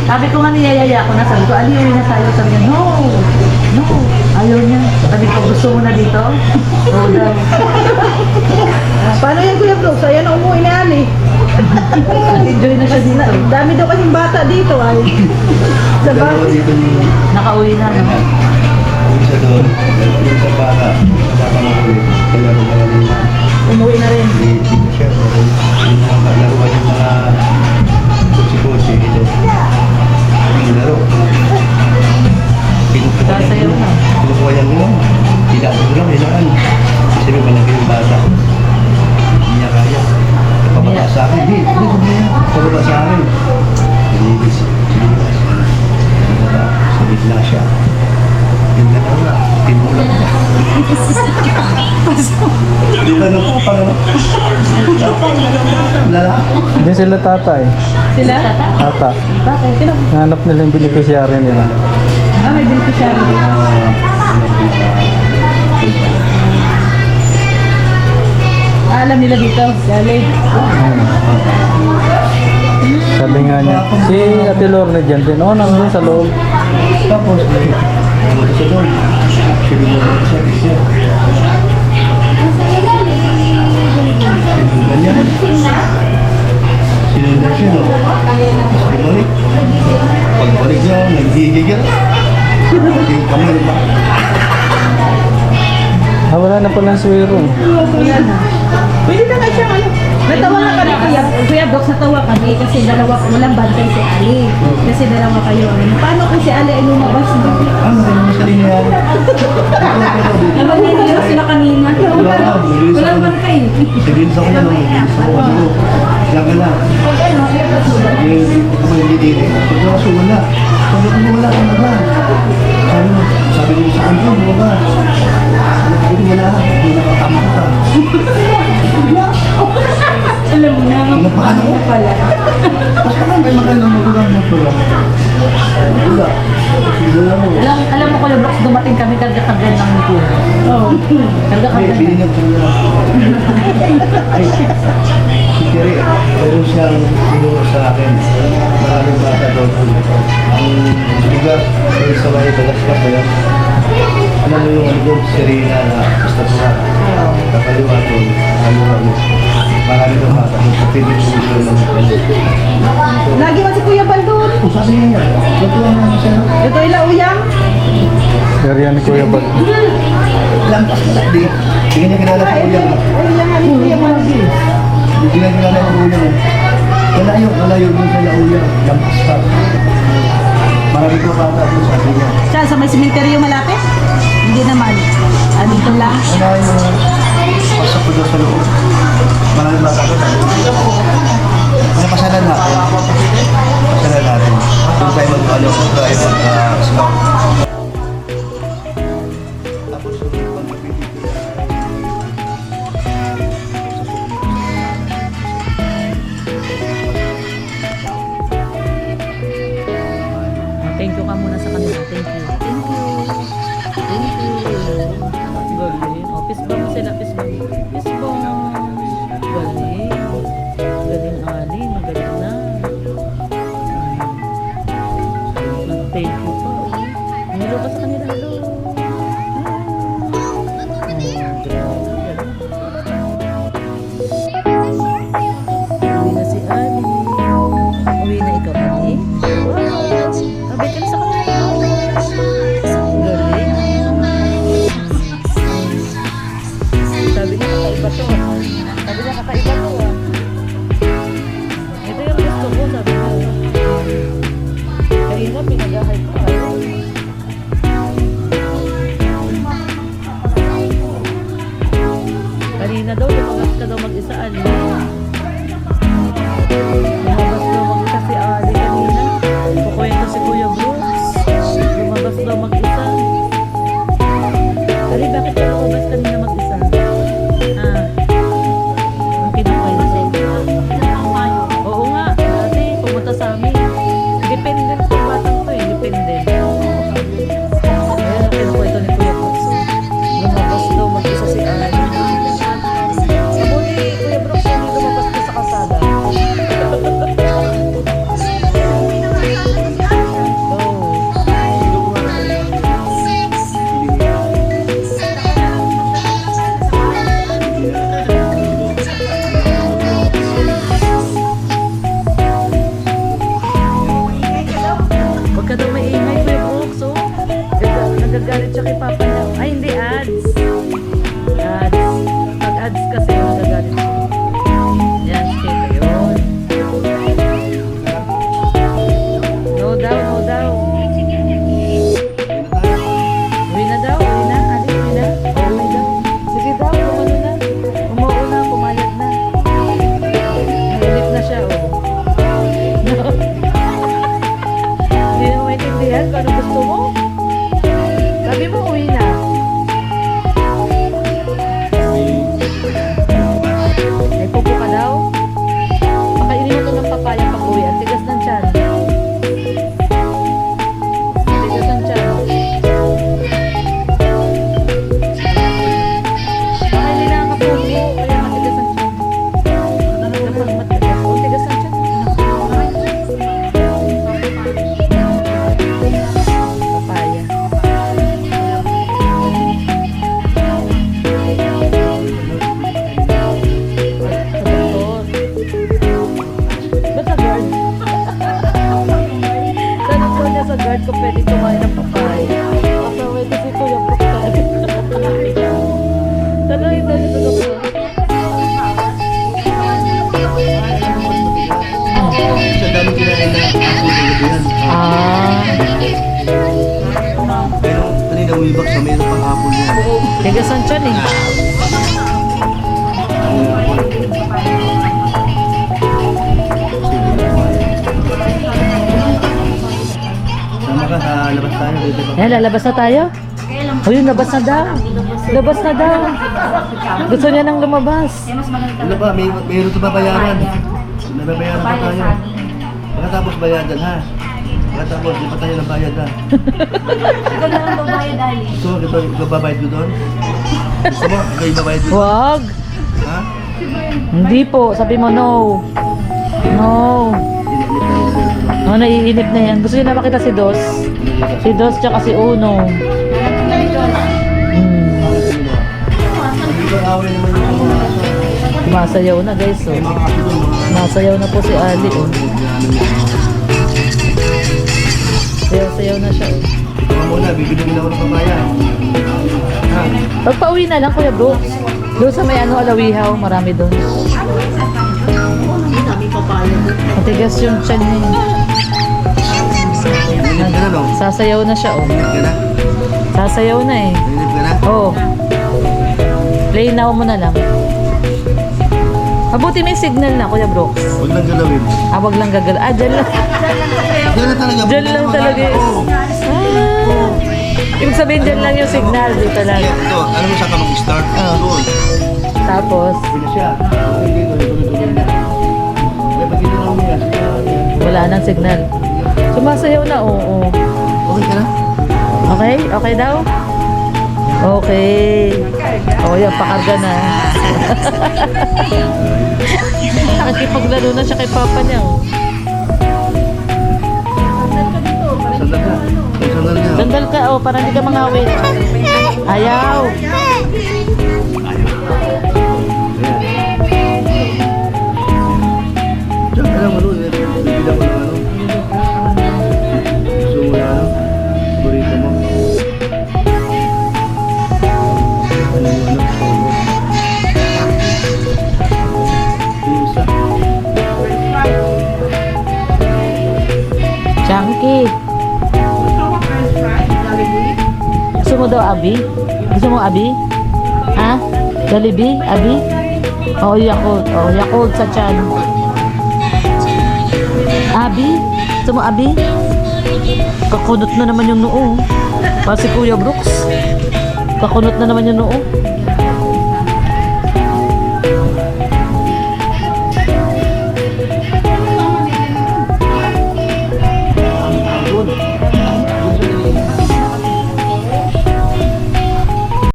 Sabi ko nga niyayaya ko na, sabi ko, aliwin na tayo. Sabi niya, no, no, ayaw niya. Sabi ko, gusto mo na dito? Oo daw. Paano yan Kuya Brooks? Ayan na umuwi na yan eh. Enjoy na siya dito. Dami daw kasing bata dito ay. Sa bahay. Nakauwi na, no? Isa doon, yung sa bata, bata mo ulit, kalaro ka lang naman. Umuwi na rin. Hindi siya, yung laruan yung mga kutsi-kutsi ito. Yung laro. Sasayaw na. Kinukuha yan mo, tidak mo lang, ilaan. Kasi may malaki yung bata. Hindi niya kaya. Pababa sa akin, hindi pababa sa akin. Hindi, sa gitna siya. Yung dalawa, tinulang niya. Di ba no po, parang lalaki. Hindi sila tatay. Sila? Tata. Bakit? Sino? Hanap nila yung beneficiary nila. Ah, may beneficiary. Alam nila dito. Gali. Sabi nga niya, si Ate Lorna dyan din. Oo, nandun sa loob. Tapos, ano siya doon? Sinunod siya, siya. Sinunod niya. Sinunod siya, no? Tapos bumalik. Pagbalik niya, naghigigal. Yung kamay ba? Wala na palang swero. Wala na. Pwede na nga siyang ano. Natawa na kami Kuya Docs, natawa kami kasi dalawa, walang bantay si Ali. Kasi dalawa kayo. Paano kung si Ali ay lumabas? Ano, mas kanina yan? Naman nila sila kanina. Walang bantay. Sabihin sa kanya, sabihin sa kanya, lang ka na. Yung kamay hindi din. Sabi ko, kaso wala. Sabi ko, wala ka na ba? Sabi mo sa kanya, wala. Sabi ko, wala. Hindi nakatama ka. Alam mo na. Napakano ko Pala. Basta lang kayo magandang magulang mo pala. Wala. Wala mo. Alam mo, Kuya Brooks, dumating kami karga-karga ng puno. Oo. Karga-karga na. Binigyan ko niya. Ay, si Kiri, meron siyang sinuha sa akin. Maraming bata daw po. Ang lugar, ay sa may Bagaskas ba yan? Alam mo yung ano doon, Serena na basta tuwa. Kakaliwa doon, ano mo. Maraming daw bata doon. Sa pinig ko doon ng Lagi man si Kuya Baldon. Kung sabi niya, natuwa naman siya. Ito ila uyang. Area ni Kuya Bal. Lampas na di. Hindi niya kilala sa kuya. Uyang ali Kuya Baldon. Hindi niya kilala sa kuya. Malayo din sa lauya. Lampas pa. Marami ko bata doon sabi niya. Saan sa may simenteryo malapit? Hindi naman. Dito lang. Wala yung pasok ko doon sa loob. Maraming bata doon sabi niya. Ano pasalan natin? Pasalan natin. Kung tayo mag-ano, kung tayo mag-scout. Tapos pag Thank you ka muna sa kanila. Thank you. Thank you. Thank you. Galing. O, fist bump mo sila. Fist bump. Fist bump. Galing. Ba't sa guard? Sabi po niya sa guard ko pwede kumain ng papaya. Kasaway ko si Kuya Brooks talaga. Tanongin daw niya sa doktor. Sa dami kinain na aso talaga yan. Pero kanina umibak sa mayroon pang apple yan. Tigasan siya eh. Sama ka sa labas tayo dito ba? Eh, lalabas na tayo? O yun, labas na daw. Labas na daw. Gusto niya nang lumabas. Ano ba? Mayroon ito babayaran. May babayaran pa tayo. Pagkatapos bayadan ha. Pagkatapos, di pa tayo nabayad ha. Ikaw na lang babayad, Ali. Gusto mo, ikaw babayad ko doon? Gusto mo, ikaw ibabayad ko doon? Wag. Ha? Hindi po. Sabi mo no. No. Oh, naiinip na yan. Gusto niya na makita si Dos. Si Dos tsaka si Uno. Hindi ba away naman yung mga aso? Masayaw na guys. Oh. May mga aso doon, mga Masayaw na po si Ali. Oh. Sayaw-sayaw na siya. Oh. Ikaw muna, bibigyan ako ng papaya. Ha? Pagpa-uwi na lang, Kuya Brooks. Doon sa may alawihaw, marami doon. Matigas yung tiyan niya. Nainip ka na, no? Sasayaw na siya, oh. Nainip ka na? Sasayaw na eh. Nainip ka na? Oh. Play now mo na lang. Mabuti may signal na, Kuya Brooks. Huwag lang galawin. Wag lang gagal. Dyan lang. Diyan lang talaga. Dyan lang talaga. Oo. Ibig sabihin, dyan lang yung signal. Dito lang. Yan, ito. Alam mo saan ka mag-start? Oo. Doon. Tapos, Pina siya. Okay, tuloy. May pag ginawa mo yan. wala nang signal. Sumasayaw na, oo. Okay ka na? Okay? Okay daw? Okay. O yan, pakarga na. Nakikipaglaro na siya kay papa niya. Oh. Sandal ka. Sandal ka. Sandal ka, oh, para hindi ka mangawit. Ayaw. Diyan ka lang, ano? Bibigyan ko ng ano. Gusto mo na ano? Paborito mo. Ano yung ano? Yung isa. Chunky. Gusto mo daw, Abi? Gusto mo, Abi? Ha? Jollibee? Abi? Oo, Yakult. Oo, Yakult sa tiyan. Abi? Gusto mo, Abi? Kakunot na naman yung noo. Para si Kuya Brooks. Kakunot na naman yung noo.